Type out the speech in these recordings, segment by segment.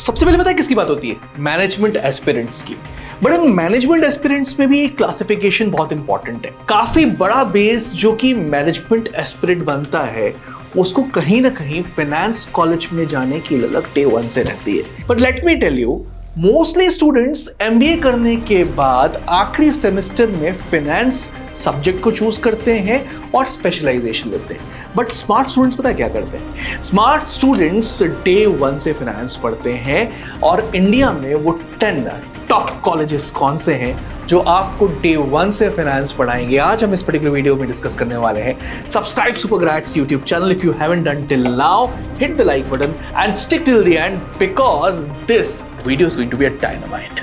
सबसे पहले पता है किसकी बात होती है? मैनेजमेंट एस्पिरेंट्स की। बट इन मैनेजमेंट एस्पिरेंट्स में भी एक क्लासिफिकेशन बहुत इंपॉर्टेंट है। काफी बड़ा बेस जो कि मैनेजमेंट एस्पिरेंट बनता है उसको कहीं ना कहीं फाइनेंस कॉलेज में जाने की ललक डे वन से रहती है। But let me tell you, mostly students MBA करने के बाद आखिरी सेमेस्टर में फाइनेंस सब्जेक्ट को चूज करते हैं और स्पेशलाइजेशन लेते हैं। बट स्मार्ट स्टूडेंट्स पता है क्या करते हैं? स्मार्ट स्टूडेंट्स डे वन से फाइनेंस पढ़ते हैं और इंडिया में वो 10 टॉप कॉलेजेस कौन से हैं जो आपको डे वन से फाइनेंस पढ़ाएंगे, आज हम इस पर्टिकुलर वीडियो में डिस्कस करने वाले हैं। Subscribe Supergrads YouTube channel if you haven't done till now, hit the like button and stick till the end because this video is going to be a dynamite.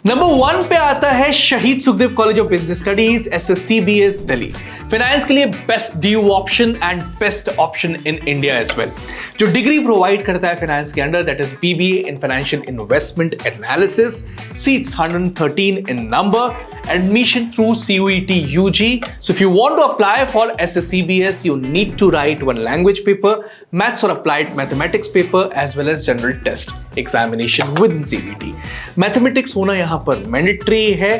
Number 1 पे आता है Shaheed Sukhdev college of business studies SSCBS Delhi. Finance के लिए best DU option and best option in India as well. जो degree provide करता है finance के under, that is BBA in financial investment analysis, seats 113 in number, admission through CUET UG. So if you want to apply for SSCBS, you need to write one language paper, maths or applied mathematics paper, as well as general test examination within CUET. Mathematics होना यहाँ पर mandatory है।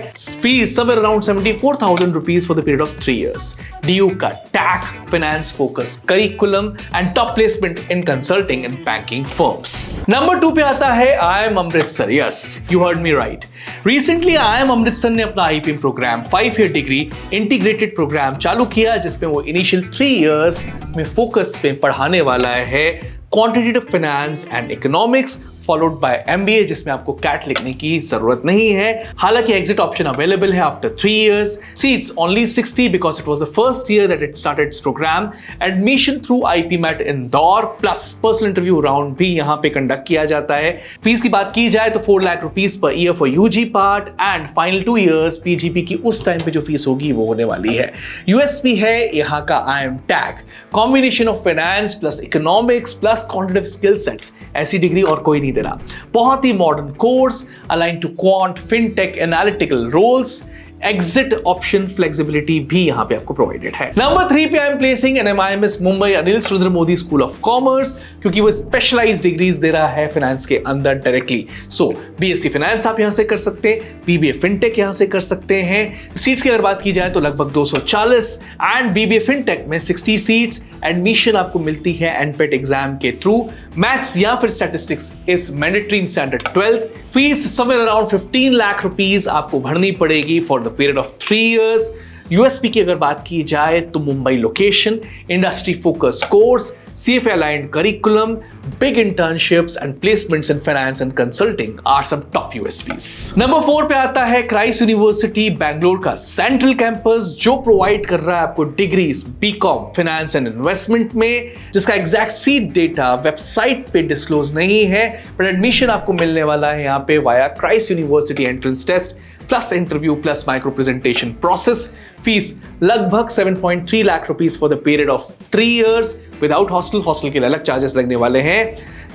Fees somewhere around 74,000 rupees for the period of 3 years. DU का TAC, finance focus curriculum and top placement in consulting and banking firms. Number 2 पे आता है IIM Amritsar. Yes, you heard me right. Recently IIM Amritsar ने अपना IPM program 5-year degree integrated program चालू किया, जिसमें वो इनिशियल 3 years में फोकस पे पढ़ाने वाला है quantitative finance and economics, followed by MBA, जिसमें आपको कैट लिखने की जरूरत नहीं है। हालांकि एग्जिट ऑप्शन अवेलेबल है after 3 years। Seats only 60 because it was the first year that it started this program. Admission through IPMAT Indore plus personal interview round भी यहां पे कंडक्ट किया जाता है। फीस की बात की जाए तो 4 lakh rupees per year for UG part and final 2 years PGP की उस टाइम पे जो फीस होगी वो होने वाली है। USP है यहाँ का IIM tag, combination of finance plus economics plus quantitative skill sets. ऐसी डिग्री और कोई नहीं दे रहा। बहुत ही modern course, align to quant, fintech, analytical roles, exit option flexibility भी यहां पे आपको प्रोवाइडेड है। नंबर 3 पे I am placing NMIMS Mumbai Anil Surendra Modi school of commerce, क्योंकि वो स्पेशलाइज्ड डिग्रीज दे रहा है फाइनेंस के अंदर डायरेक्टली। सो BSc फाइनेंस आप यहां से कर सकते हैं, BBA फिनटेक यहां से कर सकते हैं। सीट्स की अगर बात की जाए तो लगभग 240 एंड BBA फिनटेक में 60 सीट्स। एडमिशन आपको मिलती है एनपेट एग्जाम के थ्रू। मैथ्स या फिर statistics is mandatory in standard 12। Fees somewhere around 15 lakh rupees आपको भरनी पड़ेगी for the period of 3 years। USP की अगर बात की जाए तो Mumbai location, industry focus course, CFA aligned curriculum, big internships and placements in finance and consulting are some top USPs. Number 4 पे आता है क्राइस्ट यूनिवर्सिटी बैंगलोर का सेंट्रल कैंपस, जो प्रोवाइड कर रहा है आपको degrees BCom finance and investment में, जिसका एग्जैक्ट सीट डेटा वेबसाइट पे डिस्क्लोज नहीं है, बट एडमिशन आपको मिलने वाला है यहाँ पे via Christ university entrance test plus interview plus micro presentation process. Fees लगभग 7.3 lakh rupees for the period of 3 years without hostel के लिए अलग चार्जेस लगने वाले हैं।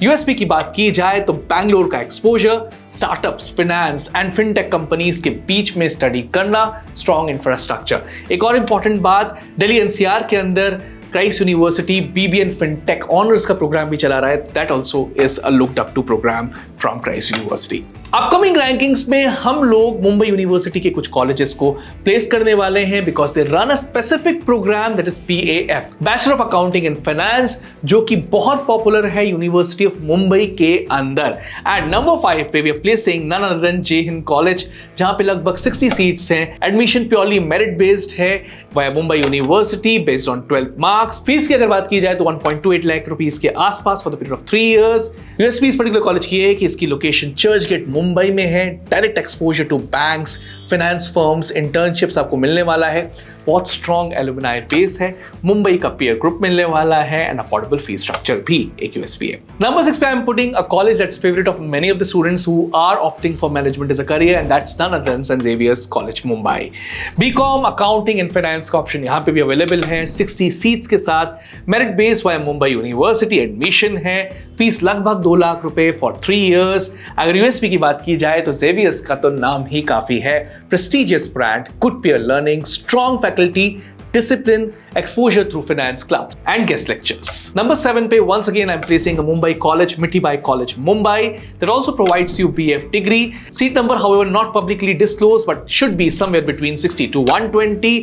USP की बात की जाए तो बैंगलोर का exposure, startups, finance and fintech companies के बीच में स्टडी करना, स्ट्रॉन्ग इंफ्रास्ट्रक्चर। एक और इंपॉर्टेंट बात, दिल्ली NCR के अंदर Christ university BBA in fintech honours का प्रोग्राम भी चला रहा है। That also is a looked up to program from Christ university. Upcoming rankings में हम लोग मुंबई यूनिवर्सिटी के कुछ कॉलेजेस को प्लेस करने वाले हैं because they run a specific programme that is BAF, bachelor of accounting and finance, जो कि बहुत पॉपुलर है यूनिवर्सिटी ऑफ मुंबई के अंदर। एंड नंबर 5 पे we are placing none other than Jai Hind college, जहां पे लगभग 60 सीट्स हैं। एडमिशन प्योरली मेरिट बेस्ड है via Mumbai university based on 12th marks. Fees की अगर बात की जाए तो 1.28 लाख रुपीस के आसपास for the period of 3 years। USP इस पर्टिकुलर कॉलेज की है कि इसकी लोकेशन चर्च गेट मुंबई में है, direct exposure to banks, finance firms, internships आपको मिलने वाला है, बहुत स्ट्रॉन्ग एलुमनाई बेस है, मुंबई का पीयर ग्रुप मिलने वाला है एंड अफोर्डेबल फी स्ट्रक्चर भी एक यूएसपी है। नंबर 6 पे I am putting a college that's favourite of many of the students who are opting for management as a career and that's none other than Saint Xavier's college Mumbai. BCom accounting and finance का option यहाँ पे भी available है, 60 seats के साथ merit base via Mumbai university admission है, fees लगभग 2 लाख रुपए फॉर 3 इयर्स। अगर यूएसपी की बात की जाए तो जेवियर्स का तो नाम ही काफी है, prestigious brand, good peer learning, strong faculty, discipline, exposure through finance clubs and guest lectures. Number 7 पे once again I'm placing a Mumbai college, Mithibai College Mumbai, that also provides you BF degree. Seat number however not publicly disclosed but should be somewhere between 60 to 120.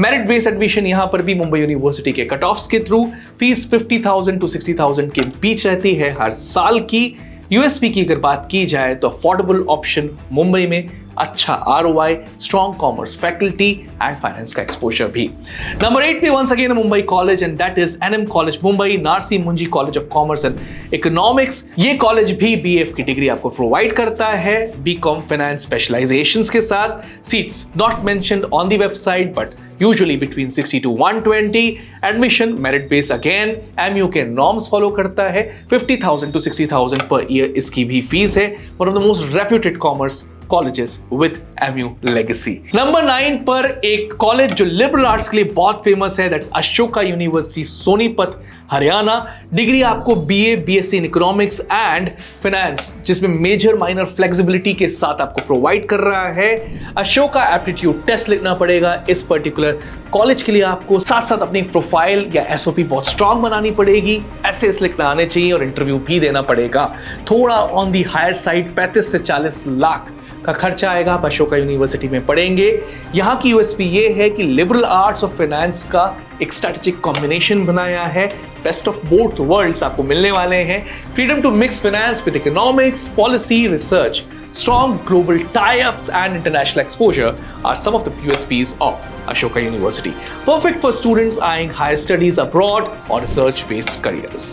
Merit based admission यहाँ पर भी Mumbai university के cut offs के through, fees 50,000 to 60,000 के बीच रहती है हर साल की। यूएसपी की अगर बात की जाए तो अफोर्डेबल ऑप्शन मुंबई में, अच्छा ROI, strong commerce faculty and finance का एक्सपोजर भी। नंबर 8 पे once again Mumbai college and that is NM college Mumbai, Narsee Monjee college of commerce and economics. ये कॉलेज भी बीएफ की डिग्री आपको प्रोवाइड करता है, बीकॉम फाइनेंस स्पेशलाइजेशंस के साथ। Seats not mentioned on the website but usually between 60 to 120. Admission merit base again, MU के norms follow करता है, 50,000 to 60,000 per year इसकी भी फीस है। One of the most reputed commerce colleges with MU legacy. Number 9 पर एक college जो liberal arts के लिए बहुत फेमस है, that's Ashoka university Sonipat Haryana. Degree आपको BA, BSc in economics and finance, जिसमें मेजर माइनर फ्लेक्सिबिलिटी के साथ आपको प्रोवाइड कर रहा है। अशोका एप्टीट्यूड टेस्ट लिखना पड़ेगा इस पर्टिकुलर कॉलेज के लिए, आपको साथ साथ अपनी प्रोफाइल या एसओपी बहुत स्ट्रांग बनानी पड़ेगी, एसेस लिखना आने चाहिए और इंटरव्यू भी देना पड़ेगा। थोड़ा ऑन दी हायर साइड 35 से 40 लाख का खर्चा आएगा, आप अशोका यूनिवर्सिटी में पढ़ेंगे। यहाँ की यूएसपी ये है कि लिबरल आर्ट्स और फाइनेंस का एक स्ट्रेटेजिक कॉम्बिनेशन बनाया है, बेस्ट ऑफ बोथ वर्ल्ड्स आपको मिलने वाले हैं। Freedom to mix finance with economics, policy, research, strong global tie-ups and international exposure are some of the USPs of Ashoka University. Perfect for students eyeing higher studies abroad or research-based careers.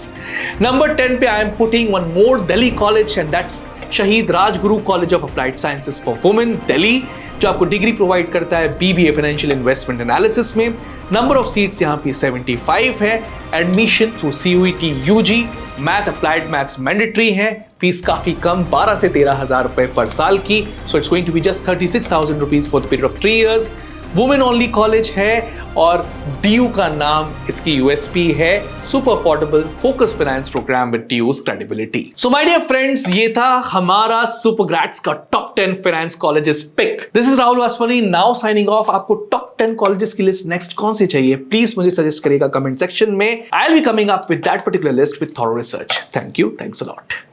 Number 10 पे I am putting one more Delhi college and that's Shaheed Rajguru college of applied sciences for women Delhi, जो आपको degree provide करता है BBA financial investment analysis में। Number of seats यहाँ पे 75 है। Admission through CUET UG, math applied maths mandatory है, fees काफी कम 12 से 13,000 रुपए पर साल की, so it's going to be just 36,000 rupees for the period of 3 years. Women only college है और डीयू का नाम इसकी यूएसपी है, super affordable focus finance programme with DU's credibility. So my dear friends, ये था हमारा सुपर ग्रेड्स का top 10 finance colleges pick. This is Rahul Vaswani now signing off. आपको टॉप 10 कॉलेजेस की लिस्ट नेक्स्ट कौन सी चाहिए, प्लीज मुझे सजेस्ट करिएगा कमेंट सेक्शन में। I will be coming up with that particular list with thorough research. Thank you, thanks a lot.